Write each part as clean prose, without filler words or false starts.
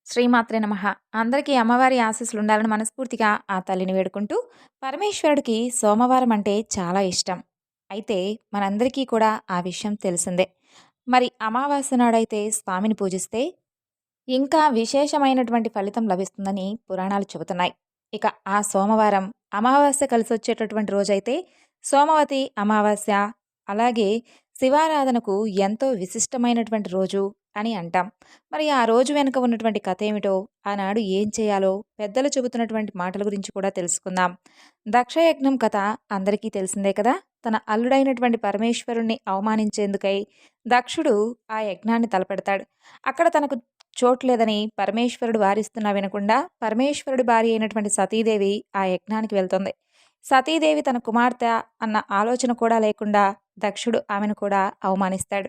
శ్రీమాత్రే నమః. అందరికీ అమ్మవారి ఆశీస్సులు ఉండాలని మనస్ఫూర్తిగా ఆ తల్లిని వేడుకుంటూ, పరమేశ్వరుడికి సోమవారం అంటే చాలా ఇష్టం. అయితే మనందరికీ కూడా ఆ విషయం తెలిసిందే. మరి అమావాస్య నాడైతే స్వామిని పూజిస్తే ఇంకా విశేషమైనటువంటి ఫలితం లభిస్తుందని పురాణాలు చెబుతున్నాయి. ఇక ఆ సోమవారం అమావాస్య కలిసొచ్చేటటువంటి రోజైతే సోమవతి అమావాస్య, అలాగే శివారాధనకు ఎంతో విశిష్టమైనటువంటి రోజు అని అంటాం. మరి ఆ రోజు వెనుక ఉన్నటువంటి కథ ఏమిటో, ఆనాడు ఏం చేయాలో పెద్దలు చెబుతున్నటువంటి మాటల గురించి కూడా తెలుసుకుందాం. దక్షయజ్ఞం కథ అందరికీ తెలిసిందే కదా. తన అల్లుడైనటువంటి పరమేశ్వరుణ్ణి అవమానించేందుకై దక్షుడు ఆ యజ్ఞాన్ని తలపెడతాడు. అక్కడ తనకు చోట్లేదని పరమేశ్వరుడు వారిస్తున్నా వినకుండా పరమేశ్వరుడి భార్య అయినటువంటి సతీదేవి ఆ యజ్ఞానికి వెళ్తుంది. సతీదేవి తన కుమార్తె అన్న ఆలోచన కూడా లేకుండా దక్షుడు ఆమెను కూడా అవమానిస్తాడు.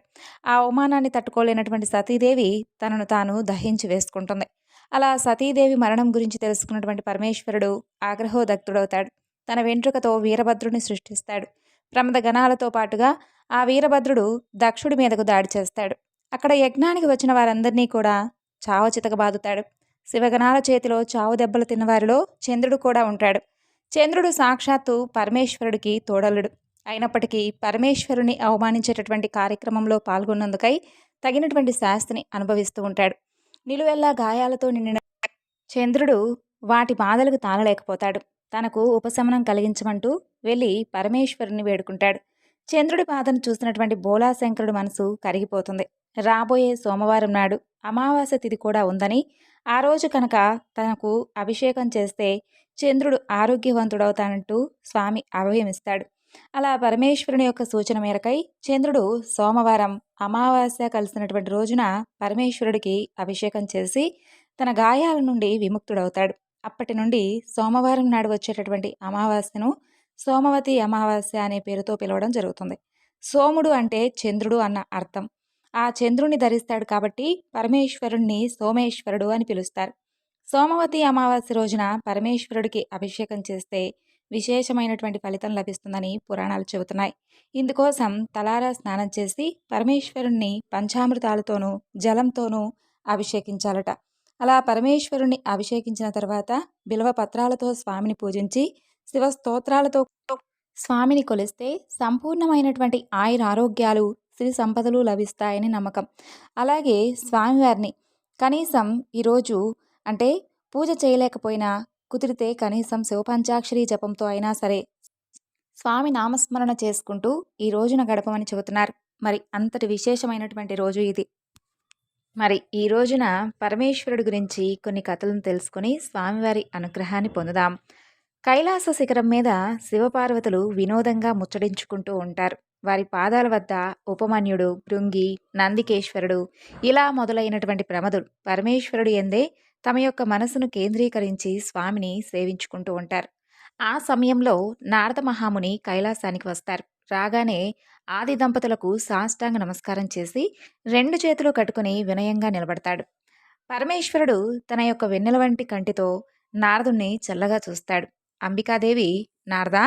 ఆ అవమానాన్ని తట్టుకోలేనటువంటి సతీదేవి తనను తాను దహించి వేసుకుంటుంది. అలా సతీదేవి మరణం గురించి తెలుసుకున్నటువంటి పరమేశ్వరుడు ఆగ్రహోదగ్ధుడవుతాడు. తన వెంట్రుకతో వీరభద్రుని సృష్టిస్తాడు. ప్రమద గణాలతో పాటుగా ఆ వీరభద్రుడు దక్షుడి మీదకు దాడి చేస్తాడు. అక్కడ యజ్ఞానికి వచ్చిన వారందరినీ కూడా చావచితకబాదుతాడు. శివగణాల చేతిలో చావు దెబ్బలు తిన్నవారిలో చంద్రుడు కూడా ఉంటాడు. చంద్రుడు సాక్షాత్తు పరమేశ్వరుడికి తోడలుడు. అయినప్పటికీ పరమేశ్వరుని అవమానించేటటువంటి కార్యక్రమంలో పాల్గొన్నందుకై తగినటువంటి శాస్తిని అనుభవిస్తూ ఉంటాడు. నిలువెల్లా గాయాలతో నిండిన చంద్రుడు వాటి బాధలకు తాళలేకపోతాడు. తనకు ఉపశమనం కలిగించమంటూ వెళ్ళి పరమేశ్వరుని వేడుకుంటాడు. చంద్రుడి బాధను చూసినటువంటి బోలాశంకరుడి మనసు కరిగిపోతుంది. రాబోయే సోమవారం నాడు అమావాస్య తిథి కూడా ఉందని, ఆ రోజు కనుక తనకు అభిషేకం చేస్తే చంద్రుడు ఆరోగ్యవంతుడవుతానంటూ స్వామి అభయమిస్తాడు. అలా పరమేశ్వరుని యొక్క సూచన మేరకై చంద్రుడు సోమవారం అమావాస్య కలిసినటువంటి రోజున పరమేశ్వరుడికి అభిషేకం చేసి తన గాయాల నుండి విముక్తుడవుతాడు. అప్పటి నుండి సోమవారం నాడు వచ్చేటటువంటి అమావాస్యను సోమవతి అమావాస్య అనే పేరుతో పిలవడం జరుగుతుంది. సోముడు అంటే చంద్రుడు అన్న అర్థం. ఆ చంద్రుని ధరిస్తాడు కాబట్టి పరమేశ్వరుణ్ణి సోమేశ్వరుడు అని పిలుస్తారు. సోమవతి అమావాస్య రోజున పరమేశ్వరుడికి అభిషేకం చేస్తే విశేషమైనటువంటి ఫలితం లభిస్తుందని పురాణాలు చెబుతున్నాయి. ఇందుకోసం తలారా స్నానం చేసి పరమేశ్వరుణ్ణి పంచామృతాలతోనూ జలంతోనూ అభిషేకించాలట. అలా పరమేశ్వరుణ్ణి అభిషేకించిన తర్వాత బిల్వ పత్రాలతో స్వామిని పూజించి శివ స్తోత్రాలతో స్వామిని కొలిస్తే సంపూర్ణమైనటువంటి ఆయురారోగ్యాలు సిరి సంపదలు లభిస్తాయని నమ్మకం. అలాగే స్వామివారిని కనీసం ఈరోజు అంటే పూజ చేయలేకపోయినా కుదిరితే కనీసం శివపంచాక్షరి జపంతో అయినా సరే స్వామి నామస్మరణ చేసుకుంటూ ఈ రోజున గడపమని చెబుతున్నారు. మరి అంతటి విశేషమైనటువంటి రోజు ఇది. మరి ఈ రోజున పరమేశ్వరుడి గురించి కొన్ని కథలను తెలుసుకుని స్వామివారి అనుగ్రహాన్ని పొందుదాం. కైలాస శిఖరం మీద శివపార్వతులు వినోదంగా ముచ్చడించుకుంటూ ఉంటారు. వారి పాదాల వద్ద ఉపమన్యుడు, భృంగి, నందికేశ్వరుడు ఇలా మొదలైనటువంటి ప్రమదులు పరమేశ్వరుడు ఎందే తమ యొక్క మనసును కేంద్రీకరించి స్వామిని సేవించుకుంటూ ఉంటారు. ఆ సమయంలో నారద మహాముని కైలాసానికి వస్తారు. రాగానే ఆది దంపతులకు సాష్టాంగ నమస్కారం చేసి 2 చేతులు కట్టుకుని వినయంగా నిలబడతాడు. పరమేశ్వరుడు తన యొక్క వెన్నెల వంటి కంటితో నారదుణ్ణి చల్లగా చూస్తాడు. అంబికాదేవి, నారదా,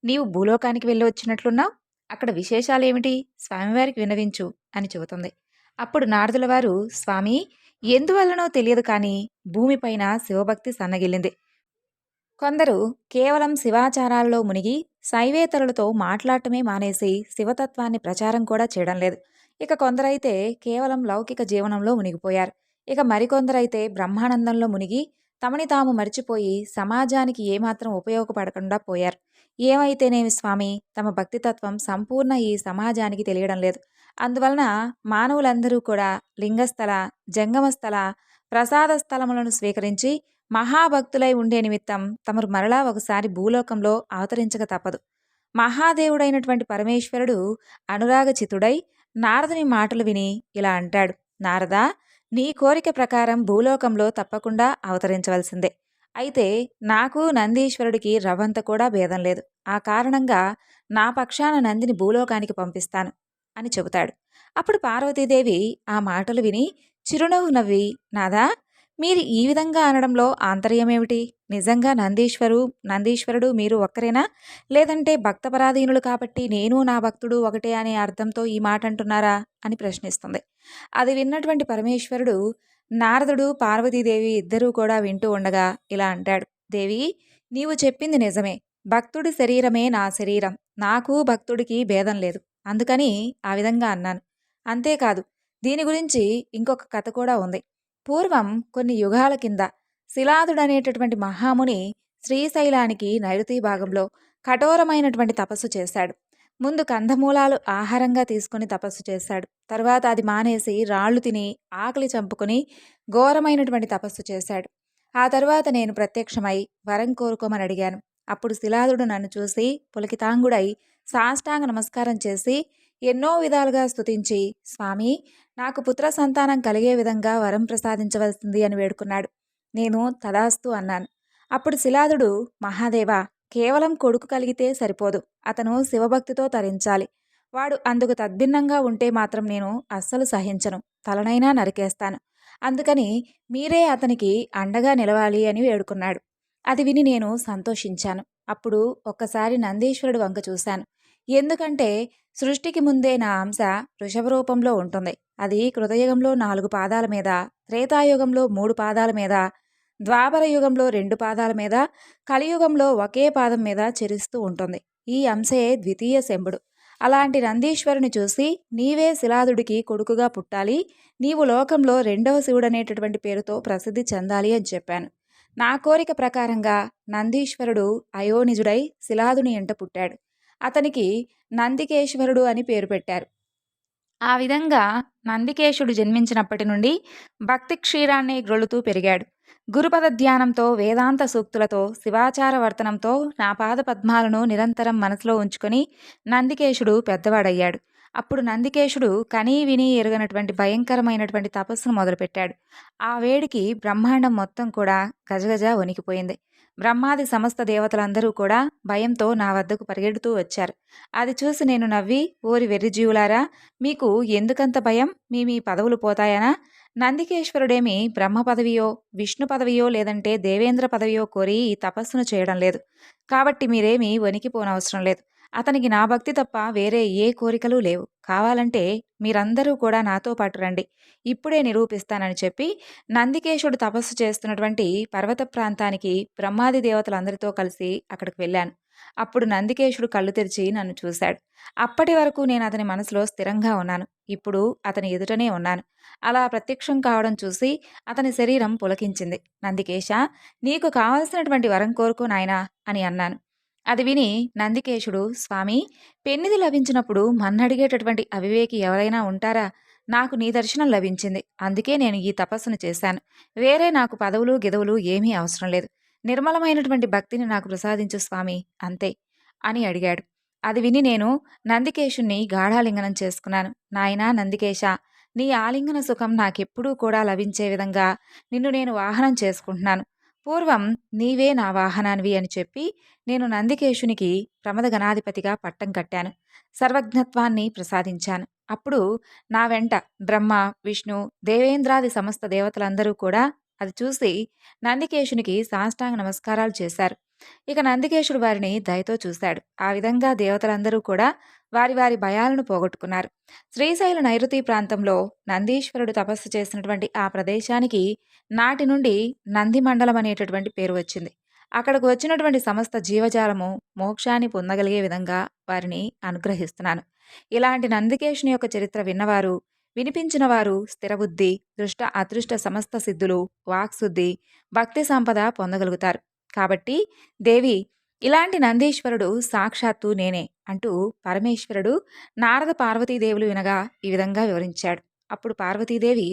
నీవు భూలోకానికి వెళ్ళి వచ్చినట్లున్నావు, అక్కడ విశేషాలేమిటి స్వామివారికి వినవించు అని చెబుతుంది. అప్పుడు నారదుల వారు, స్వామి, ఎందువల్లనో తెలియదు కానీ భూమిపైన శివభక్తి సన్నగిల్లింది. కొందరు కేవలం శివాచారాల్లో మునిగి శైవేతరులతో మాట్లాడటమే మానేసి శివతత్వాన్ని ప్రచారం కూడా చేయడం లేదు. ఇక కొందరైతే కేవలం లౌకిక జీవనంలో మునిగిపోయారు. ఇక మరికొందరైతే బ్రహ్మానందంలో మునిగి తమని తాము మరిచిపోయి సమాజానికి ఏమాత్రం ఉపయోగపడకుండా పోయారు. ఏమైతేనేమి స్వామి, తమ భక్తితత్వం సంపూర్ణ ఈ సమాజానికి తెలియడం లేదు. అందువలన మానవులందరూ కూడా లింగస్థల, జంగమస్థల, ప్రసాద స్థలములను స్వీకరించి మహాభక్తులై ఉండే నిమిత్తం తమరు మరలా ఒకసారి భూలోకంలో అవతరించక తప్పదు. మహాదేవుడైనటువంటి పరమేశ్వరుడు అనురాగచితుడై నారదుని మాటలు విని ఇలా అంటాడు, నారదా, నీ కోరిక ప్రకారం భూలోకంలో తప్పకుండా అవతరించవలసిందే. అయితే నాకు నందీశ్వరుడికి రవ్వంత కూడా భేదం లేదు. ఆ కారణంగా నా పక్షాన నందిని భూలోకానికి పంపిస్తాను అని చెబుతాడు. అప్పుడు పార్వతీదేవి ఆ మాటలు విని చిరునవ్వు నవ్వి, నాదా, మీరు ఈ విధంగా అనడంలో ఆంతర్యమేమిటి? నిజంగా నందీశ్వరుడు మీరు ఒక్కరేనా? లేదంటే భక్తపరాధీనులు కాబట్టి నేను నా భక్తుడు ఒకటే అనే అర్థంతో ఈ మాట అంటున్నారా అని ప్రశ్నిస్తుంది. అది విన్నటువంటి పరమేశ్వరుడు, నారదుడు, పార్వతీదేవి ఇద్దరూ కూడా వింటూ ఉండగా ఇలా అంటాడు. దేవి, నీవు చెప్పింది నిజమే. భక్తుడి శరీరమే నా శరీరం. నాకు భక్తుడికి భేదం లేదు. అందుకని ఆ విధంగా అన్నాను. అంతేకాదు, దీని గురించి ఇంకొక కథ కూడా ఉంది. పూర్వం కొన్ని యుగాల కింద శిలాదుడనేటటువంటి మహాముని శ్రీశైలానికి నైరుతి భాగంలో కఠోరమైనటువంటి తపస్సు చేశాడు. ముందు కందమూలాలు ఆహారంగా తీసుకుని తపస్సు చేశాడు. తర్వాత అది మానేసి రాళ్లు తిని ఆకలి చంపుకుని ఘోరమైనటువంటి తపస్సు చేశాడు. ఆ తరువాత నేను ప్రత్యక్షమై వరం కోరుకోమని అడిగాను. అప్పుడు శిలాదుడు నన్ను చూసి పులకితాంగుడై సాష్టాంగ నమస్కారం చేసి ఎన్నో విధాలుగా స్తుతించి, స్వామి, నాకు పుత్ర సంతానం కలిగే విధంగా వరం ప్రసాదించవలసింది అని వేడుకున్నాడు. నేను తదాస్తు అన్నాను. అప్పుడు శిలాదుడు, మహాదేవా, కేవలం కొడుకు కలిగితే సరిపోదు. అతను శివభక్తితో తరించాలి. వాడు అందుకు తద్భిన్నంగా ఉంటే మాత్రం నేను అస్సలు సహించను. తలనైనా నరికేస్తాను. అందుకని మీరే అతనికి అండగా నిలవాలి అని వేడుకున్నాడు. అది విని నేను సంతోషించాను. అప్పుడు ఒక్కసారి నందీశ్వరుడు వంక చూశాను. ఎందుకంటే సృష్టికి ముందే నా అంశ వృషభ రూపంలో ఉంటుంది. అది కృతయుగంలో 4 పాదాల మీద, త్రేతాయుగంలో 3 పాదాల మీద, ద్వాపర యుగంలో 2 పాదాల మీద, కలియుగంలో ఒకే పాదం మీద చెరిస్తూ ఉంటుంది. ఈ అంశే ద్వితీయ శంభుడు. అలాంటి నందీశ్వరుని చూసి, నీవే శిలాదుడికి కొడుకుగా పుట్టాలి, నీవు లోకంలో రెండవ శివుడనేటటువంటి పేరుతో ప్రసిద్ధి చెందాలి అని చెప్పాను. నా కోరిక ప్రకారంగా నందీశ్వరుడు అయోనిజుడై శిలాదుని ఎంట పుట్టాడు. అతనికి నందికేశ్వరుడు అని పేరు పెట్టారు. ఆ విధంగా నందికేశుడు జన్మించినప్పటి నుండి భక్తి క్షీరాన్ని గ్రొలుతూ పెరిగాడు. గురుపద ధ్యానంతో, వేదాంత సూక్తులతో, శివాచార వర్తనంతో నా పాద పద్మాలను నిరంతరం మనసులో ఉంచుకొని నందికేశుడు పెద్దవాడయ్యాడు. అప్పుడు నందికేశుడు కనీ విని ఎరుగనటువంటి భయంకరమైనటువంటి తపస్సును మొదలుపెట్టాడు. ఆ వేడికి బ్రహ్మాండం మొత్తం కూడా గజగజ వణికిపోయింది. బ్రహ్మాది సమస్త దేవతలందరూ కూడా భయంతో నా వద్దకు పరిగెడుతూ వచ్చారు. అది చూసి నేను నవ్వి, ఓరి వెర్రిజీవులారా, మీకు ఎందుకంత భయం? మీ పదవులు పోతాయనా? నందికేశ్వరుడేమి బ్రహ్మ పదవియో, విష్ణు పదవియో, లేదంటే దేవేంద్ర పదవియో కోరి ఈ తపస్సును చేయడం లేదు. కాబట్టి మీరేమీ వణికిపోనవసరం లేదు. అతనికి నా భక్తి తప్ప వేరే ఏ కోరికలు లేవు. కావాలంటే మీరందరూ కూడా నాతో పాటు రండి, ఇప్పుడే నిరూపిస్తానని చెప్పి నందికేశుడు తపస్సు చేస్తున్నటువంటి పర్వత ప్రాంతానికి బ్రహ్మాది దేవతలందరితో కలిసి అక్కడికి వెళ్ళాను. అప్పుడు నందికేశుడు కళ్ళు తెరిచి నన్ను చూశాడు. అప్పటి వరకు నేను అతని మనసులో స్థిరంగా ఉన్నాను. ఇప్పుడు అతని ఎదుటనే ఉన్నాను. అలా ప్రత్యక్షం కావడం చూసి అతని శరీరం పులకించింది. నందికేశ, నీకు కావలసినటువంటి వరం కోరుకో నాయనా అని అన్నాను. అది విని నందికేశుడు, స్వామి, పెన్నిది లభించినప్పుడు మన్నడిగేటటువంటి అవివేకి ఎవరైనా ఉంటారా? నాకు నీ దర్శనం లభించింది. అందుకే నేను ఈ తపస్సును చేశాను. వేరే నాకు పదవులు గిదవులు ఏమీ అవసరం లేదు. నిర్మలమైనటువంటి భక్తిని నాకు ప్రసాదించు స్వామి, అంతే అని అడిగాడు. అది విని నేను నందికేశుణ్ణి గాఢాలింగనం చేసుకున్నాను. నాయనా నందికేశ, నీ ఆలింగన సుఖం నాకెప్పుడూ కూడా లభించే విధంగా నిన్ను నేను వాహనం చేసుకుంటున్నాను. పూర్వం నీవే నా వాహనానివి అని చెప్పి నేను నందికేశునికి ప్రమద గణాధిపతిగా పట్టం కట్టాను. సర్వజ్ఞత్వాన్ని ప్రసాదించాను. అప్పుడు నా వెంట బ్రహ్మ, విష్ణు, దేవేంద్రాది సమస్త దేవతలందరూ కూడా అది చూసి నందికేశునికి సాష్టాంగ నమస్కారాలు చేశారు. ఇక నందికేశుడు వారిని దయతో చూశాడు. ఆ విధంగా దేవతలందరూ కూడా వారి వారి భయాలను పోగొట్టుకున్నారు. శ్రీశైల నైరుతి ప్రాంతంలో నందీశ్వరుడు తపస్సు చేసినటువంటి ఆ ప్రదేశానికి నాటి నుండి నంది మండలం అనేటటువంటి పేరు వచ్చింది. అక్కడకు వచ్చినటువంటి సమస్త జీవజాలము మోక్షాన్ని పొందగలిగే విధంగా వారిని అనుగ్రహిస్తున్నాను. ఇలాంటి నందికేశుని యొక్క చరిత్ర విన్నవారు, వినిపించిన వారు స్థిరబుద్ధి, దృష్ట అదృష్ట సమస్త సిద్ధులు, వాక్శుద్ధి, భక్తి సంపద పొందగలుగుతారు. కాబట్టి దేవి, ఇలాంటి నందీశ్వరుడు సాక్షాత్తు నేనే అంటూ పరమేశ్వరుడు నారద పార్వతీదేవులు వినగా ఈ విధంగా వివరించాడు. అప్పుడు పార్వతీదేవి,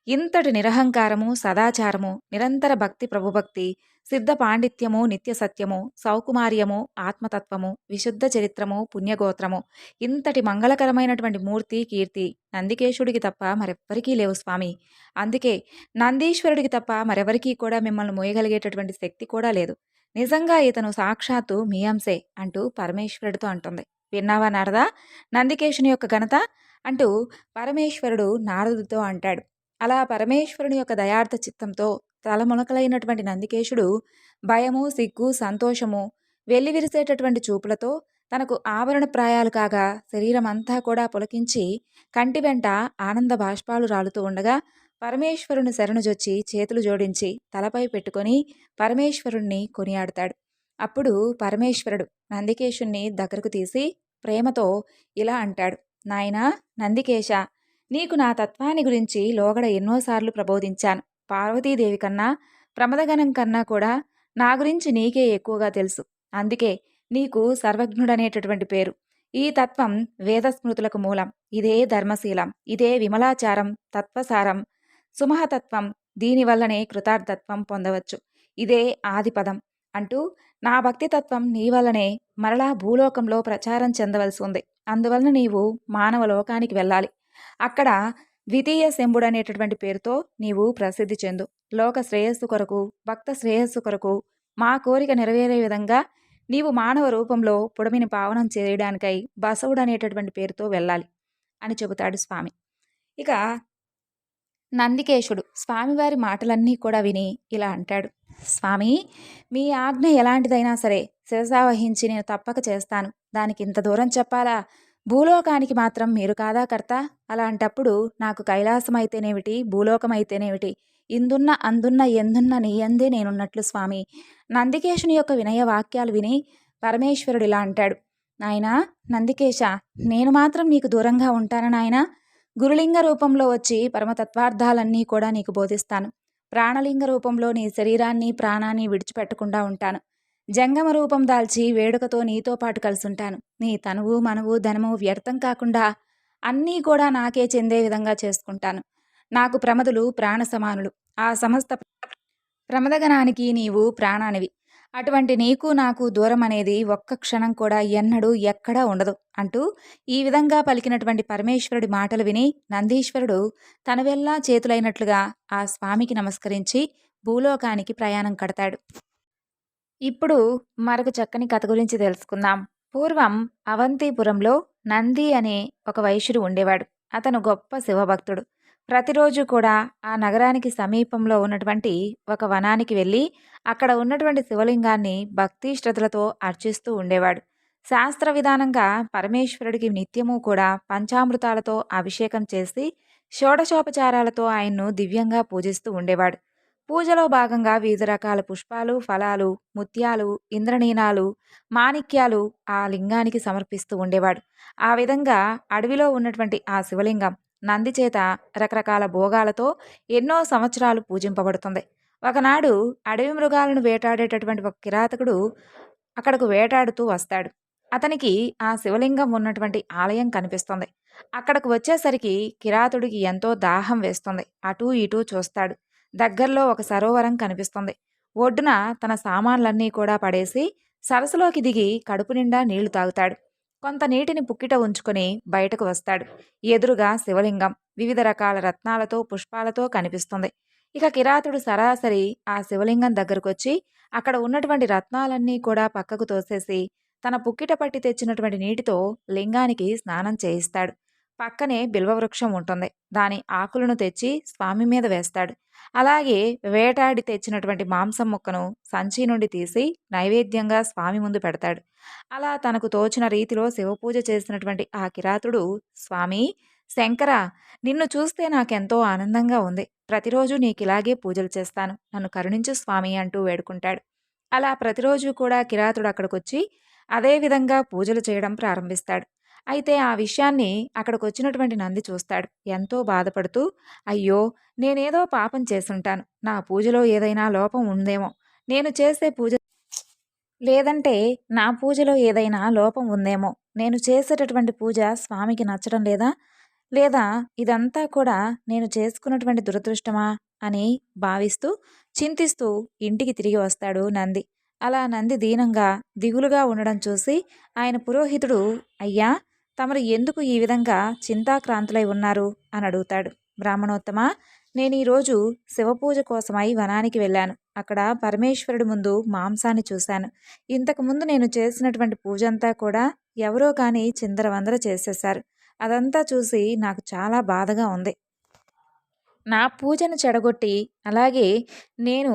ఇంతటి నిరహంకారము, సదాచారము, నిరంతర భక్తి, ప్రభుభక్తి, సిద్ధ పాండిత్యము, నిత్య సత్యము, సౌకుమార్యము, ఆత్మతత్వము, విశుద్ధ చరిత్రము, పుణ్యగోత్రము, ఇంతటి మంగళకరమైనటువంటి మూర్తి, కీర్తి నందికేశుడికి తప్ప మరెవ్వరికీ లేవు స్వామి. అందుకే నందీశ్వరుడికి తప్ప మరెవరికీ కూడా మిమ్మల్ని మోయగలిగేటటువంటి శక్తి కూడా లేదు. నిజంగా ఇతను సాక్షాత్తు మీ అంశే అంటూ పరమేశ్వరుడితో అంటుంది. విన్నావా నారదా నందికేశుని యొక్క ఘనత అంటూ పరమేశ్వరుడు నారదుడితో అంటాడు. అలా పరమేశ్వరుని యొక్క దయార్థ చిత్తంతో తలమునకలైనటువంటి నందికేశుడు భయము, సిగ్గు, సంతోషము వెల్లివిరిసేటటువంటి చూపులతో తనకు ఆభరణ ప్రాయాలు కాగా శరీరం అంతా కూడా పులకించి కంటి వెంట ఆనంద బాష్పాలు రాలుతూ ఉండగా పరమేశ్వరుని శరణుజొచ్చి చేతులు జోడించి తలపై పెట్టుకొని పరమేశ్వరుణ్ణి కొనియాడతాడు. అప్పుడు పరమేశ్వరుడు నందికేశుణ్ణి దగ్గరకు తీసి ప్రేమతో ఇలా అంటాడు: నాయనా నందికేశ, నీకు నా తత్వాన్ని గురించి లోగడ ఎన్నోసార్లు ప్రబోధించాను. పార్వతీదేవి కన్నా, ప్రమదగణం కన్నా కూడా నా గురించి నీకే ఎక్కువగా తెలుసు. అందుకే నీకు సర్వజ్ఞుడనేటటువంటి పేరు. ఈ తత్వం వేదస్మృతులకు మూలం. ఇదే ధర్మశీలం, ఇదే విమలాచారం, తత్వసారం, సుమహతత్వం. దీనివల్లనే కృతార్థత్వం పొందవచ్చు. ఇదే ఆదిపదం అంటూ నా భక్తితత్వం నీ వల్లనే మరలా భూలోకంలో ప్రచారం చెందవలసి ఉంది. అందువలన నీవు మానవ లోకానికి వెళ్ళాలి. అక్కడ ద్వితీయ శంభుడనేటటువంటి పేరుతో నీవు ప్రసిద్ధి చెందు. లోక శ్రేయస్సు కొరకు, భక్త శ్రేయస్సు కొరకు మా కోరిక నెరవేరే విధంగా నీవు మానవ రూపంలో పుడమిని పావనం చేయడానికై బసవుడనేటటువంటి పేరుతో వెళ్ళాలి అని చెబుతాడు స్వామి. ఇక నందికేశుడు స్వామివారి మాటలన్నీ కూడా విని ఇలా అంటాడు: స్వామి, మీ ఆజ్ఞ ఎలాంటిదైనా సరే శిరసావహించి నేను తప్పక చేస్తాను. దానికి ఇంత దూరం చెప్పాలా? భూలోకానికి మాత్రం మీరు కాదా కర్త? అలాంటప్పుడు నాకు కైలాసం అయితేనేమిటి, భూలోకం అయితేనేమిటి, ఇందున్న అందున్న ఎందున్న నీ అందే నేనున్నట్లు స్వామి. నందికేశుని యొక్క వినయ వాక్యాలు విని పరమేశ్వరుడు ఇలా అంటాడు: నాయనా నందికేశ, నేను మాత్రం నీకు దూరంగా ఉంటాను నాయనా. గురులింగ రూపంలో వచ్చి పరమతత్వార్థాలన్నీ కూడా నీకు బోధిస్తాను. ప్రాణలింగ రూపంలో నీ శరీరాన్ని ప్రాణాన్ని విడిచిపెట్టకుండా ఉంటాను. జంగమ రూపం దాల్చి వేడుకతో నీతో పాటు కలుసుంటాను. నీ తనువు మనవు ధనము వ్యర్థం కాకుండా అన్నీ కూడా నాకే చెందే విధంగా చేసుకుంటాను. నాకు ప్రమదులు ప్రాణ సమానులు. ఆ సమస్త ప్రమదగణానికి నీవు ప్రాణానివి. అటువంటి నీకు నాకు దూరం అనేది ఒక్క క్షణం కూడా ఎన్నడూ ఎక్కడా ఉండదు అంటూ ఈ విధంగా పలికినటువంటి పరమేశ్వరుడి మాటలు విని నందీశ్వరుడు తనవెల్లా చేతులైనట్లుగా ఆ స్వామికి నమస్కరించి భూలోకానికి ప్రయాణం కడతాడు. ఇప్పుడు మరొక చక్కని కథ గురించి తెలుసుకుందాం. పూర్వం అవంతిపురంలో నంది అనే ఒక వైశ్యుడు ఉండేవాడు. అతను గొప్ప శివభక్తుడు. ప్రతిరోజు కూడా ఆ నగరానికి సమీపంలో ఉన్నటువంటి ఒక వనానికి వెళ్ళి అక్కడ ఉన్నటువంటి శివలింగాన్ని భక్తి శ్రద్ధలతో అర్చిస్తూ ఉండేవాడు. శాస్త్ర విధానంగా పరమేశ్వరుడికి నిత్యము కూడా పంచామృతాలతో అభిషేకం చేసి షోడశోపచారాలతో ఆయన్ను దివ్యంగా పూజిస్తూ ఉండేవాడు. పూజలో భాగంగా వివిధ రకాల పుష్పాలు, ఫలాలు, ముత్యాలు, ఇంద్రనీనాలు, మాణిక్యాలు ఆ లింగానికి సమర్పిస్తూ ఉండేవాడు. ఆ విధంగా అడవిలో ఉన్నటువంటి ఆ శివలింగం నంది చేత రకరకాల భోగాలతో ఎన్నో సంవత్సరాలు పూజింపబడుతుంది. ఒకనాడు అడవి మృగాలను వేటాడేటటువంటి ఒక కిరాతకుడు అక్కడకు వేటాడుతూ వస్తాడు. అతనికి ఆ శివలింగం ఉన్నటువంటి ఆలయం కనిపిస్తుంది. అక్కడకు వచ్చేసరికి కిరాతుడికి ఎంతో దాహం వేస్తుంది. అటూ ఇటూ చూస్తాడు. దగ్గరలో ఒక సరోవరం కనిపిస్తుంది. ఒడ్డున తన సామాన్లన్నీ కూడా పడేసి సరస్సులోకి దిగి కడుపు నిండా నీళ్లు తాగుతాడు. కొంత నీటిని పుక్కిట ఉంచుకొని బయటకు వస్తాడు. ఎదురుగా శివలింగం వివిధ రకాల రత్నాలతో పుష్పాలతో కనిపిస్తుంది. ఇక కిరాతుడు సరాసరి ఆ శివలింగం దగ్గరకొచ్చి అక్కడ ఉన్నటువంటి రత్నాలన్నీ కూడా పక్కకు తోసేసి తన పుక్కిట పట్టి తెచ్చినటువంటి నీటితో లింగానికి స్నానం చేయిస్తాడు. పక్కనే బిల్వవృక్షం ఉంటుంది. దాని ఆకులను తెచ్చి స్వామి మీద వేస్తాడు. అలాగే వేటాడి తెచ్చినటువంటి మాంసం ముక్కను సంచి నుండి తీసి నైవేద్యంగా స్వామి ముందు పెడతాడు. అలా తనకు తోచిన రీతిలో శివపూజ చేసినటువంటి ఆ కిరాతుడు, స్వామి శంకర, నిన్ను చూస్తే నాకెంతో ఆనందంగా ఉంది. ప్రతిరోజు నీకిలాగే పూజలు చేస్తాను. నన్ను కరుణించు స్వామి అంటూ వేడుకుంటాడు. అలా ప్రతిరోజు కూడా కిరాతుడు అక్కడికొచ్చి అదే విధంగా పూజలు చేయడం ప్రారంభిస్తాడు. అయితే ఆ విషయాన్ని అక్కడికొచ్చినటువంటి నంది చూస్తాడు. ఎంతో బాధపడుతూ, అయ్యో, నేనేదో పాపం చేసుంటాను. నా పూజలో ఏదైనా లోపం ఉందేమో. నేను చేసే పూజ లేదంటే నా పూజలో ఏదైనా లోపం ఉందేమో. నేను చేసేటటువంటి పూజ స్వామికి నచ్చడం లేదా? లేదా ఇదంతా కూడా నేను చేసుకున్నటువంటి దురదృష్టమా అని భావిస్తూ, చింతిస్తూ ఇంటికి తిరిగి వస్తాడు నంది. అలా నంది దీనంగా, దిగులుగా ఉండడం చూసి ఆయన పురోహితుడు, అయ్యా, తమరు ఎందుకు ఈ విధంగా చింతాక్రాంతులై ఉన్నారు అని అడుగుతాడు. బ్రాహ్మణోత్తమ, నేను ఈరోజు శివపూజ కోసమై వనానికి వెళ్ళాను. అక్కడ పరమేశ్వరుడి ముందు మాంసాన్ని చూశాను. ఇంతకుముందు నేను చేసినటువంటి పూజ అంతా కూడా ఎవరో కానీ చిందరవందర చేసేశారు. అదంతా చూసి నాకు చాలా బాధగా ఉంది. నా పూజను చెడగొట్టి అలాగే నేను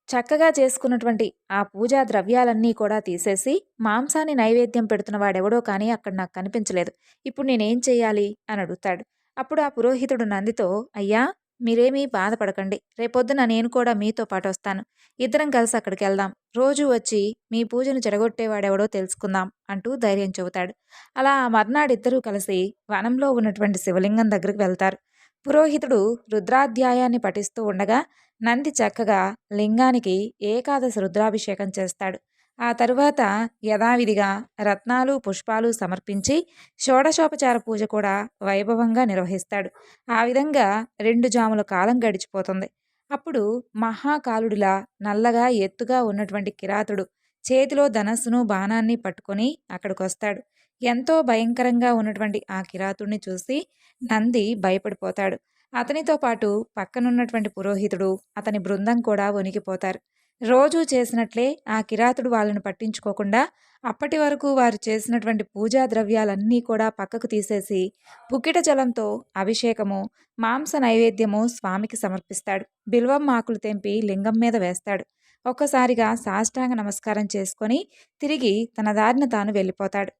చక్కగా చేసుకున్నటువంటి ఆ పూజా ద్రవ్యాలన్నీ కూడా తీసేసి మాంసాన్ని నైవేద్యం పెడుతున్న వాడెవడో కానీ అక్కడ నాకు కనిపించలేదు. ఇప్పుడు నేనేం చెయ్యాలి అని అడుగుతాడు. అప్పుడు ఆ పురోహితుడు నందితో, అయ్యా, మీరేమీ బాధపడకండి. రేపొద్దున నేను కూడా మీతో పాటొస్తాను. ఇద్దరం కలిసి అక్కడికెళ్దాం. రోజూ వచ్చి మీ పూజను చెడగొట్టేవాడెవడో తెలుసుకుందాం" అంటూ ధైర్యం చెబుతాడు. అలా ఆ మర్నాడిద్దరూ కలిసి వనంలో ఉన్నటువంటి శివలింగం దగ్గరికి వెళ్తారు. పురోహితుడు రుద్రాధ్యాయాన్ని పఠిస్తూ ఉండగా నంది చక్కగా లింగానికి ఏకాదశి రుద్రాభిషేకం చేస్తాడు. ఆ తరువాత యథావిధిగా రత్నాలు, పుష్పాలు సమర్పించి షోడశోపచార పూజ కూడా వైభవంగా నిర్వహిస్తాడు. ఆ విధంగా 2 జాముల కాలం గడిచిపోతుంది. అప్పుడు మహాకాలుడిలా నల్లగా ఎత్తుగా ఉన్నటువంటి కిరాతుడు చేతిలో ధనస్సును, బాణాన్ని పట్టుకొని అక్కడికొస్తాడు. ఎంతో భయంకరంగా ఉన్నటువంటి ఆ కిరాతుడిని చూసి నంది భయపడిపోతాడు. అతనితో పాటు పక్కనున్నటువంటి పురోహితుడు, అతని బృందం కూడా వణికిపోతారు. రోజూ చేసినట్లే ఆ కిరాతుడు వాళ్ళని పట్టించుకోకుండా అప్పటి వరకు వారు చేసినటువంటి పూజా ద్రవ్యాలన్నీ కూడా పక్కకు తీసేసి పుక్కిట జలంతో అభిషేకము, మాంస నైవేద్యము స్వామికి సమర్పిస్తాడు. బిల్వం ఆకులు తెంపి లింగం మీద వేస్తాడు. ఒక్కసారిగా సాష్టాంగ నమస్కారం చేసుకొని తిరిగి తన దారిన తాను వెళ్ళిపోతాడు.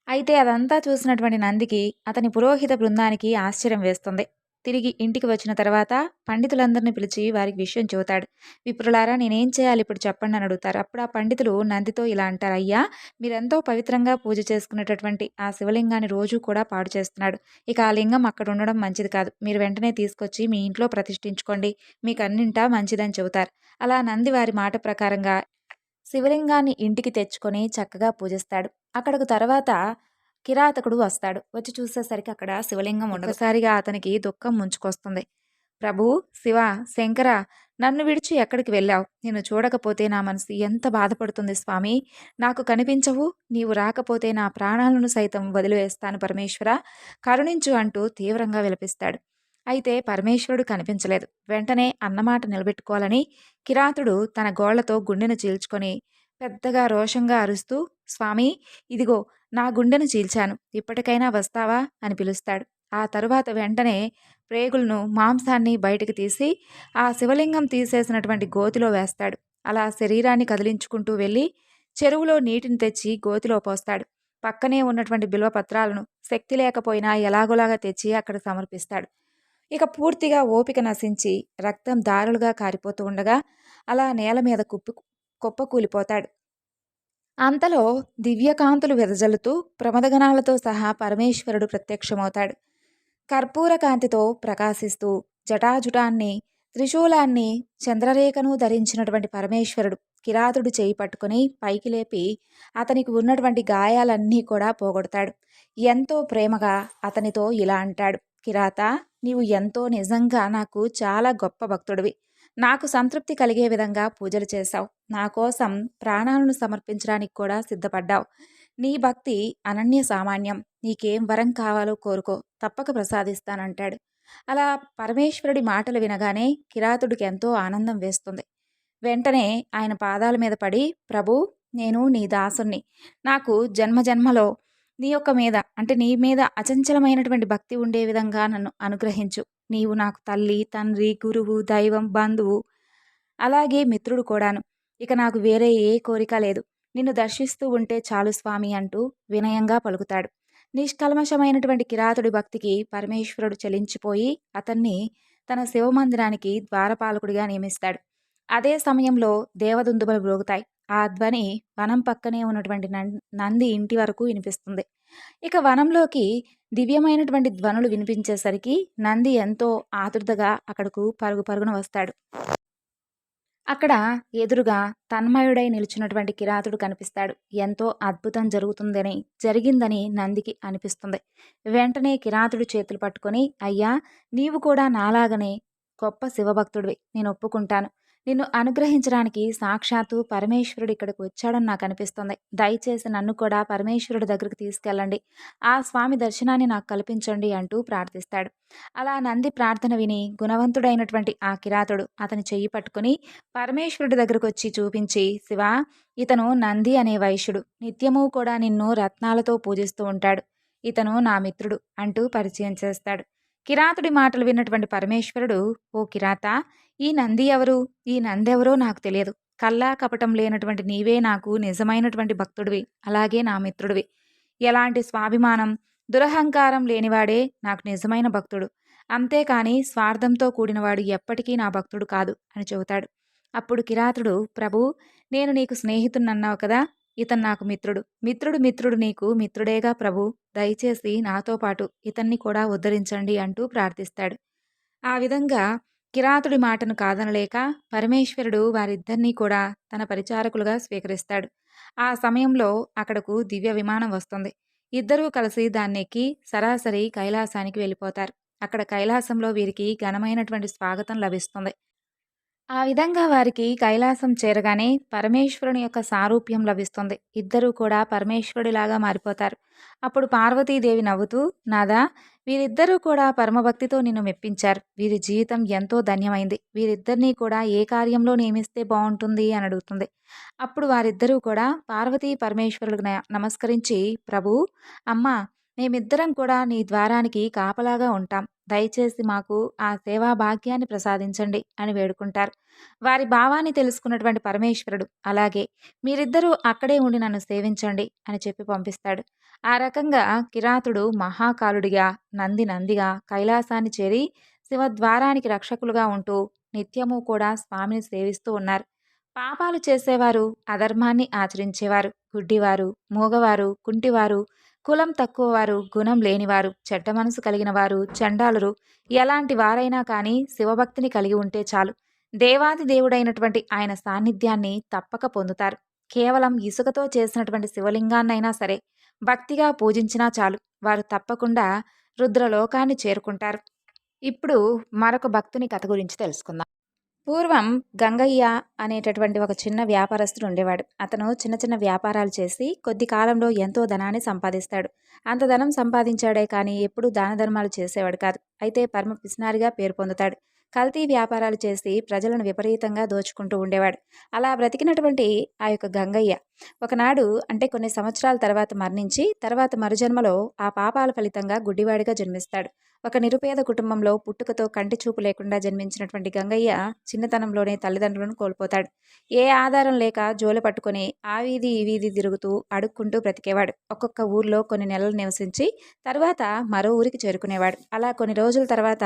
అయితే అదంతా చూసినటువంటి నందికి, అతని పురోహిత బృందానికి ఆశ్చర్యం వేస్తుంది. తిరిగి ఇంటికి వచ్చిన తర్వాత పండితులందరిని పిలిచి వారికి విషయం చెబుతాడు. "విప్రులారా, నేనేం చేయాలి ఇప్పుడు చెప్పండి" అని అడుగుతారు. అప్పుడు ఆ పండితులు నందితో ఇలా అంటారు: "అయ్యా, మీరెంతో పవిత్రంగా పూజ చేసుకునేటటువంటి ఆ శివలింగాన్ని రోజూ కూడా పాడు చేస్తున్నాడు. ఇక ఆ లింగం అక్కడ ఉండడం మంచిది కాదు. మీరు వెంటనే తీసుకొచ్చి మీ ఇంట్లో ప్రతిష్ఠించుకోండి. మీకు అన్నింటా మంచిదని" చెబుతారు. అలా నంది వారి మాట ప్రకారంగా శివలింగాన్ని ఇంటికి తెచ్చుకొని చక్కగా పూజిస్తాడు. అక్కడకు తర్వాత కిరాతకుడు వస్తాడు. వచ్చి చూసేసరికి అక్కడ శివలింగం ఉండదు. ఒక్కసారిగా అతనికి దుఃఖం ముంచుకొస్తుంది. "ప్రభూ, శివ, శంకర, నన్ను విడిచి ఎక్కడికి వెళ్ళావు? నిన్ను చూడకపోతే నా మనసు ఎంత బాధపడుతుంది స్వామి. నాకు కనిపించవు. నీవు రాకపోతే నా ప్రాణాలను సైతం వదిలివేస్తాను పరమేశ్వర. కరుణించు" అంటూ తీవ్రంగా విలపిస్తాడు. అయితే పరమేశ్వరుడు కనిపించలేదు. వెంటనే అన్నమాట నిలబెట్టుకోవాలని కిరాతుడు తన గోళ్లతో గుండెను చీల్చుకొని పెద్దగా రోషంగా అరుస్తూ, "స్వామి, ఇదిగో నా గుండెను చీల్చాను. ఇప్పటికైనా వస్తావా" అని పిలుస్తాడు. ఆ తరువాత వెంటనే ప్రేగులను, మాంసాన్ని బయటికి తీసి ఆ శివలింగం తీసేసినటువంటి గోతిలో వేస్తాడు. అలా శరీరాన్ని కదిలించుకుంటూ వెళ్ళి చెరువులో నీటిని తెచ్చి గోతిలో పోస్తాడు. పక్కనే ఉన్నటువంటి బిల్వ పత్రాలను శక్తి లేకపోయినా ఎలాగోలాగా తెచ్చి అక్కడ సమర్పిస్తాడు. ఇక పూర్తిగా ఓపిక నశించి రక్తం దారులుగా కారిపోతూ ఉండగా అలా నేల మీద కుప్పకూలిపోతాడు. అంతలో దివ్యకాంతులు వెదజల్లుతూ ప్రమదగణాలతో సహా పరమేశ్వరుడు ప్రత్యక్షమవుతాడు. కర్పూర కాంతితో ప్రకాశిస్తూ జటాజుటాన్ని, త్రిశూలాన్ని, చంద్రరేఖను ధరించినటువంటి పరమేశ్వరుడు కిరాతుడు చేయి పట్టుకుని పైకి లేపి అతనికి ఉన్నటువంటి గాయాలన్నీ కూడా పోగొడతాడు. ఎంతో ప్రేమగా అతనితో ఇలా అంటాడు: "కిరాత, నీవు ఎంతో నిజంగా నాకు చాలా గొప్ప భక్తుడివి. నాకు సంతృప్తి కలిగే విధంగా పూజలు చేశావు. నా కోసం ప్రాణాలను సమర్పించడానికి కూడా సిద్ధపడ్డావు. నీ భక్తి అనన్య సామాన్యం. నీకేం వరం కావాలో కోరుకో, తప్పక ప్రసాదిస్తానంటాడు." అలా పరమేశ్వరుడి మాటలు వినగానే కిరాతుడికి ఎంతో ఆనందం వేస్తుంది. వెంటనే ఆయన పాదాల మీద పడి, "ప్రభూ, నేను నీ దాసుణ్ణి. నాకు జన్మజన్మలో నీ మీద అచంచలమైనటువంటి భక్తి ఉండే విధంగా నన్ను అనుగ్రహించు. నీవు నాకు తల్లి, తండ్రి, గురువు, దైవం, బంధువు, అలాగే మిత్రుడు కూడాను. ఇక నాకు వేరే ఏ కోరిక లేదు. నిన్ను దర్శిస్తూ ఉంటే చాలు స్వామి" అంటూ వినయంగా పలుకుతాడు. నిష్కల్మషమైనటువంటి కిరాతుడి భక్తికి పరమేశ్వరుడు చలించిపోయి అతన్ని తన శివమందిరానికి ద్వారపాలకుడిగా నియమిస్తాడు. అదే సమయంలో దేవదుందుబలు మ్రోగుతాయి. ఆ ధ్వని వనం పక్కనే ఉన్నటువంటి నంది ఇంటి వరకు వినిపిస్తుంది. ఇక వనంలోకి దివ్యమైనటువంటి ధ్వనులు వినిపించేసరికి నంది ఎంతో ఆతృతగా అక్కడకు పరుగు పరుగున వస్తాడు. అక్కడ ఎదురుగా తన్మయుడై నిలుచున్నటువంటి కిరాతుడు కనిపిస్తాడు. ఎంతో అద్భుతం జరిగిందని నందికి అనిపిస్తుంది. వెంటనే కిరాతుడు చేతులు పట్టుకొని, "అయ్యా, నీవు కూడా నాలాగనే గొప్ప శివభక్తుడివి. నేను ఒప్పుకుంటాను. నిన్ను అనుగ్రహించడానికి సాక్షాత్తు పరమేశ్వరుడు ఇక్కడికి వచ్చాడని నాకు అనిపిస్తుంది. దయచేసి నన్ను కూడా పరమేశ్వరుడి దగ్గరికి తీసుకెళ్ళండి. ఆ స్వామి దర్శనాన్ని నాకు కల్పించండి" అంటూ ప్రార్థిస్తాడు. అలా నంది ప్రార్థన విని గుణవంతుడైనటువంటి ఆ కిరాతుడు అతని చెయ్యి పట్టుకుని పరమేశ్వరుడి దగ్గరకు వచ్చి చూపించి, "శివా, ఇతను నంది అనే వైశ్యుడు. నిత్యము కూడా నిన్ను రత్నాలతో పూజిస్తూ ఉంటాడు. ఇతను నా మిత్రుడు" అంటూ పరిచయం చేస్తాడు. కిరాతుడి మాటలు విన్నటువంటి పరమేశ్వరుడు, "ఓ కిరాత, ఈ నంది ఎవరు? ఈ నందెవరో నాకు తెలియదు. కల్లా కపటం లేనటువంటి నీవే నాకు నిజమైనటువంటి భక్తుడివి, అలాగే నా మిత్రుడివి. ఎలాంటి స్వాభిమానం, దురహంకారం లేనివాడే నాకు నిజమైన భక్తుడు. అంతేకాని స్వార్థంతో కూడినవాడు ఎప్పటికీ నా భక్తుడు కాదు అని చెబుతాడు. అప్పుడు కిరాతుడు, ప్రభూ, నేను నీకు స్నేహితుడినన్నావు కదా, ఇతను నాకు మిత్రుడు. మిత్రుడు నీకు మిత్రుడేగా ప్రభూ, దయచేసి నాతో పాటు ఇతన్ని కూడా ఉద్ధరించండి అంటూ ప్రార్థిస్తాడు. ఆ విధంగా కిరాతుడి మాటను కాదనలేక పరమేశ్వరుడు వారిద్దరినీ కూడా తన పరిచారకులుగా స్వీకరిస్తాడు. ఆ సమయంలో అక్కడకు దివ్య విమానం వస్తుంది. ఇద్దరూ కలిసి దాన్నెక్కి సరాసరి కైలాసానికి వెళ్ళిపోతారు. అక్కడ కైలాసంలో వీరికి ఘనమైనటువంటి స్వాగతం లభిస్తుంది. ఆ విధంగా వారికి కైలాసం చేరగానే పరమేశ్వరుని యొక్క సారూప్యం లభిస్తుంది. ఇద్దరూ కూడా పరమేశ్వరుడిలాగా మారిపోతారు. అప్పుడు పార్వతీదేవి నవ్వుతూ, నాదా, వీరిద్దరూ కూడా పరమభక్తితో నిన్ను మెప్పించారు. వీరి జీవితం ఎంతో ధన్యమైంది. వీరిద్దరినీ కూడా ఏ కార్యంలో నియమిస్తే బాగుంటుంది అని అడుగుతుంది. అప్పుడు వారిద్దరూ కూడా పార్వతీ పరమేశ్వరులకు నమస్కరించి, ప్రభూ, అమ్మా, మేమిద్దరం కూడా నీ ద్వారానికి కాపలాగా ఉంటాం. దయచేసి మాకు ఆ సేవా భాగ్యాన్ని ప్రసాదించండి అని వేడుకుంటారు. వారి భావాన్ని తెలుసుకున్నటువంటి పరమేశ్వరుడు, అలాగే, మీరిద్దరూ అక్కడే ఉండి నన్ను సేవించండి అని చెప్పి పంపిస్తాడు. ఆ రకంగా కిరాతుడు మహాకాలుడిగా, నందిగా కైలాసాన్ని చేరి శివద్వారానికి రక్షకులుగా ఉంటూ నిత్యము కూడా స్వామిని సేవిస్తూ ఉన్నారు. పాపాలు చేసేవారు, అధర్మాన్ని ఆచరించేవారు, గుడ్డివారు, మూగవారు, కుంటివారు, కులం తక్కువవారు, గుణం లేనివారు, చెడ్డ మనసు కలిగిన వారు, చండాలురు, ఎలాంటి వారైనా కానీ శివభక్తిని కలిగి ఉంటే చాలు, దేవాది దేవుడైనటువంటి ఆయన సాన్నిధ్యాన్ని తప్పక పొందుతారు. కేవలం ఇసుకతో చేసినటువంటి శివలింగాన్నైనా సరే భక్తిగా పూజించినా చాలు, వారు తప్పకుండా రుద్రలోకాన్ని చేరుకుంటారు. ఇప్పుడు మరొక భక్తుని కథ గురించి తెలుసుకుందాం. పూర్వం గంగయ్య అనేటటువంటి ఒక చిన్న వ్యాపారస్తుడు ఉండేవాడు. అతను చిన్న చిన్న వ్యాపారాలు చేసి కొద్ది కాలంలో ఎంతో ధనాన్ని సంపాదిస్తాడు. అంత ధనం సంపాదించాడే కానీ ఎప్పుడూ దాన ధర్మాలు చేసేవాడు కాదు. అయితే పరమ పిసినారిగా పేరు పొందుతాడు. కల్తీ వ్యాపారాలు చేసి ప్రజలను విపరీతంగా దోచుకుంటూ ఉండేవాడు. అలా బ్రతికినటువంటి ఆ యొక్క గంగయ్య ఒకనాడు, అంటే కొన్ని సంవత్సరాల తర్వాత మరణించి తర్వాత మరుజన్మలో ఆ పాపాల ఫలితంగా గుడ్డివాడిగా జన్మిస్తాడు. ఒక నిరుపేద కుటుంబంలో పుట్టుకతో కంటి చూపు లేకుండా జన్మించినటువంటి గంగయ్య చిన్నతనంలోనే తల్లిదండ్రులను కోల్పోతాడు. ఏ ఆధారం లేక జోలు పట్టుకొని ఆ వీధి ఈ వీధి తిరుగుతూ అడుక్కుంటూ బ్రతికేవాడు. ఒక్కొక్క ఊర్లో కొన్ని నెలలు నివసించి తర్వాత మరో ఊరికి చేరుకునేవాడు. అలా కొన్ని రోజుల తర్వాత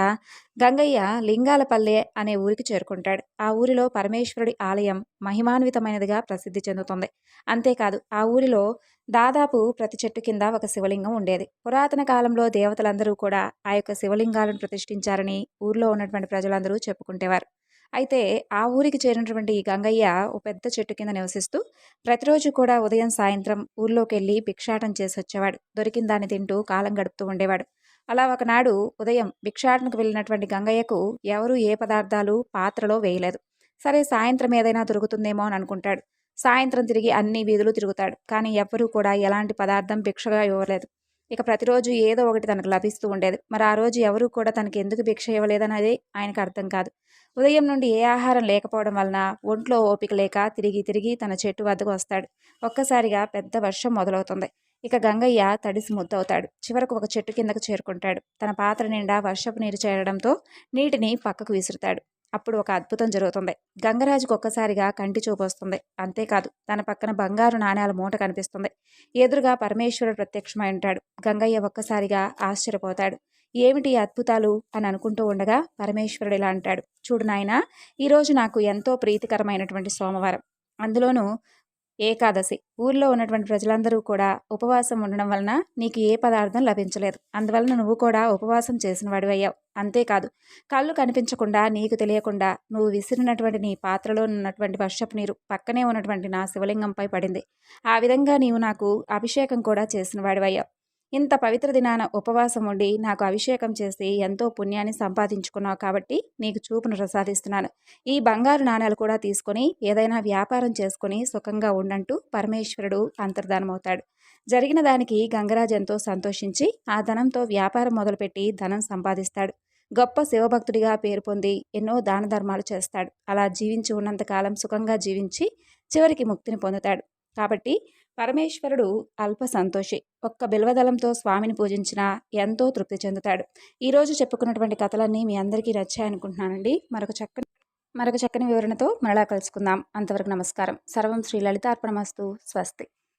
గంగయ్య లింగాలపల్లె అనే ఊరికి చేరుకుంటాడు. ఆ ఊరిలో పరమేశ్వరుడి ఆలయం మహిమాన్వితమైనదిగా ప్రసిద్ధి చెందుతుంది. అంతేకాదు ఆ ఊరిలో దాదాపు ప్రతి చెట్టు కింద ఒక శివలింగం ఉండేది. పురాతన కాలంలో దేవతలందరూ కూడా ఆ యొక్క శివలింగాలను ప్రతిష్ఠించారని ఊర్లో ఉన్నటువంటి ప్రజలందరూ చెప్పుకుంటేవారు. అయితే ఆ ఊరికి చేరినటువంటి ఈ గంగయ్య ఓ పెద్ద చెట్టు కింద నివసిస్తూ ప్రతిరోజు కూడా ఉదయం సాయంత్రం ఊర్లోకి వెళ్ళి భిక్షాటన చేసి వచ్చేవాడు. దొరికిన దాన్ని తింటూ కాలం గడుపుతూ ఉండేవాడు. అలా ఒకనాడు ఉదయం భిక్షాటనకు వెళ్ళినటువంటి గంగయ్యకు ఎవరూ ఏ పదార్థాలు పాత్రలో వేయలేదు. సరే, సాయంత్రం ఏదైనా దొరుకుతుందేమో అని అనుకుంటాడు. సాయంత్రం తిరిగి అన్ని వీధులు తిరుగుతాడు. కానీ ఎవ్వరూ కూడా ఎలాంటి పదార్థం భిక్షగా ఇవ్వలేదు. ఇక ప్రతిరోజు ఏదో ఒకటి తనకు లభిస్తూ ఉండేది. మరి ఆ రోజు ఎవరూ కూడా తనకి ఎందుకు భిక్ష ఇవ్వలేదనేది ఆయనకు అర్థం కాదు. ఉదయం నుండి ఏ ఆహారం లేకపోవడం వలన ఒంట్లో ఓపిక లేక తిరిగి తిరిగి తన చెట్టు వద్దకు వస్తాడు. ఒక్కసారిగా పెద్ద వర్షం మొదలవుతుంది. ఇక గంగయ్య తడిసి ముద్దవుతాడు. చివరకు ఒక చెట్టు కిందకు చేరుకుంటాడు. తన పాత్ర నిండా వర్షపు నీరు చేరడంతో నీటిని పక్కకు విసురుతాడు. అప్పుడు ఒక అద్భుతం జరుగుతుంది. గంగరాజుకు ఒక్కసారిగా కంటి చూపు వస్తుంది. అంతేకాదు, తన పక్కన బంగారు నాణేల మూట కనిపిస్తుంది. ఎదురుగా పరమేశ్వరుడు ప్రత్యక్షమై ఉంటాడు. గంగయ్య ఒక్కసారిగా ఆశ్చర్యపోతాడు. ఏమిటి అద్భుతాలు అని అనుకుంటూ ఉండగా పరమేశ్వరుడు ఇలా అంటాడు, చూడు నాయనా, ఈరోజు నాకు ఎంతో ప్రీతికరమైనటువంటి సోమవారం, అందులోనూ ఏకాదశి. ఊర్లో ఉన్నటువంటి ప్రజలందరూ కూడా ఉపవాసం ఉండడం వలన నీకు ఏ పదార్థం లభించలేదు. అందువలన నువ్వు కూడా ఉపవాసం చేసిన వాడివయ్యావు. అంతేకాదు, కళ్ళు కనిపించకుండా నీకు తెలియకుండా నువ్వు విసిరినటువంటి నీ పాత్రలో ఉన్నటువంటి వర్షపు నీరు పక్కనే ఉన్నటువంటి నా శివలింగంపై పడింది. ఆ విధంగా నీవు నాకు అభిషేకం కూడా చేసిన వాడివయ్యావు. ఇంత పవిత్ర దినాన ఉపవాసం ఉండి నాకు అభిషేకం చేసి ఎంతో పుణ్యాన్ని సంపాదించుకున్నావు కాబట్టి నీకు చూపును ప్రసాదిస్తున్నాను. ఈ బంగారు నాణాలు కూడా తీసుకొని ఏదైనా వ్యాపారం చేసుకుని సుఖంగా ఉండంటూ పరమేశ్వరుడు అంతర్ధానమవుతాడు. జరిగిన దానికి గంగరాజు ఎంతో సంతోషించి ఆ ధనంతో వ్యాపారం మొదలుపెట్టి ధనం సంపాదిస్తాడు. గొప్ప శివభక్తుడిగా పేరు పొంది ఎన్నో దాన ధర్మాలు చేస్తాడు. అలా జీవించి ఉన్నంతకాలం సుఖంగా జీవించి చివరికి ముక్తిని పొందుతాడు. కాబట్టి పరమేశ్వరుడు అల్ప సంతోషి. ఒక్క బిల్వదళంతో స్వామిని పూజించినా ఎంతో తృప్తి చెందుతాడు. ఈరోజు చెప్పుకున్నటువంటి కథలన్నీ మీ అందరికీ నచ్చాయనుకుంటున్నానండి. మరొక చక్కని వివరణతో మరలా కలుసుకుందాం. అంతవరకు నమస్కారం. సర్వం శ్రీ లలితార్పణమస్తు. స్వస్తి.